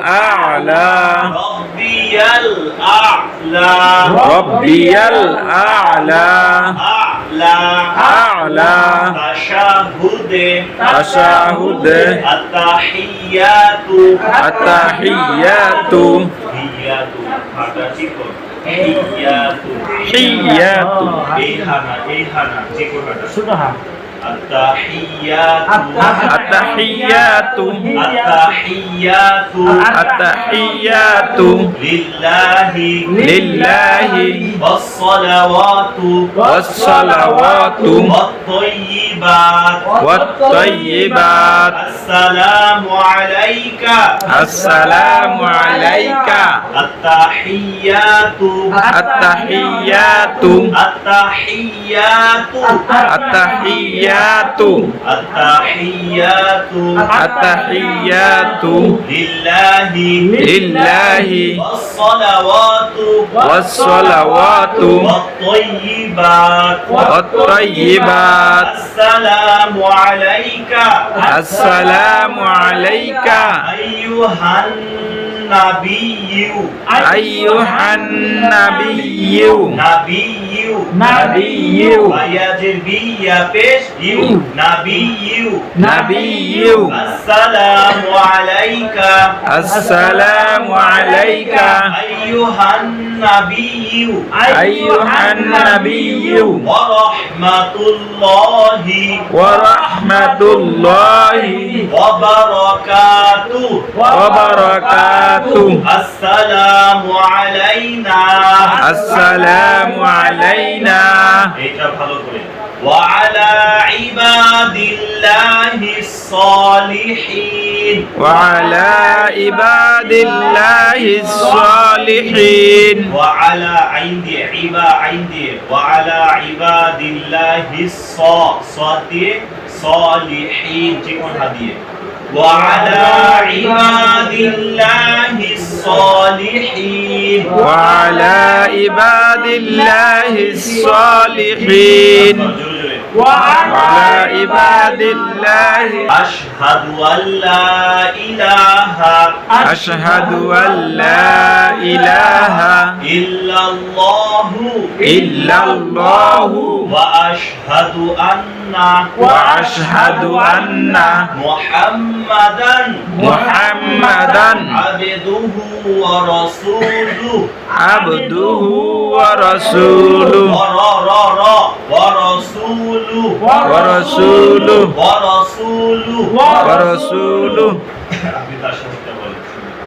আ'লা রব্বিয়াল আ'লা রব্বিয়াল আ'লা আ'লা আ'লা তাশাহুদে তাশাহুদে আত্তাহিয়াতু আত্তাহিয়াতু হিয়াতু হাটা চিকন হিয়াতু হিয়াতু এইহানা চিকন হাটা সুনাহা আত্তাহিয়াতু আত্তাহিয়াতু আত্তাহিয়াতু আত্তাহিয়াতু লিল্লাহি লিল্লাহি ওয়াসসালাওয়াতু ওয়াসসালাওয়াতু ওয়াত-তাইয়্যিবাত ওয়াত-তাইয়্যিবাত আসসালামু আলাইকা আসসালামু আলাইকা আত্তাহিয়াতু আত্তাহিয়াতু আত্তাহিয়াতু আত্তাহিয়াতু আত্তাহিয়াতু আত্তাহিয়াতু লিল্লাহি লিল্লাহি ওয়াসসালাওয়াতু ওয়াসসালাওয়াতু ওয়াত-তাইয়্যিবাত ওয়াত-তাইয়্যিবাত আসসালামু আলাইকা আসসালামু আলাইকা আইয়ুহান নাবিয়্যু আইয়ুহান নাবিয়্যু নাবিয়্যু নাবিয়্যু আয়াজের বিয়া পেশ ইউ নাবিয়্যু নাবিয়্যু আসসালামু আলাইকা আসসালামু আলাইকা আইয়ুহান নাবিয়্যু আইয়ুহান নাবিয়্যু ওয়া রাহমাতুল্লাহি ওয়া রাহমাতুল্লাহি ওয়া বারাকাতুহু ওয়া বারাকাতুহু আসসালামু আলাইনা আসসালামু আলাইনা এটা ভালো করে ওয়া আলা ইবাদিল্লাহিস সালিহিন ওয়া আলা ইবাদিল্লাহিস সালিহিন ওয়া আলা ওয়া আলা ইবাদিল্লাহিস সালিহিন চিকন হাদিয়ে ওয়া আলা ইবাদিল্লাহিস সালিহিন ওয়া আলা ইবাদিল্লাহিস সালিহিন وعلى عباد الله أشهد أن لا إله إلا إلا الله وأشهد أن محمدا عبده ورسوله عبده ورسوله ورسوله ورسوله ورسوله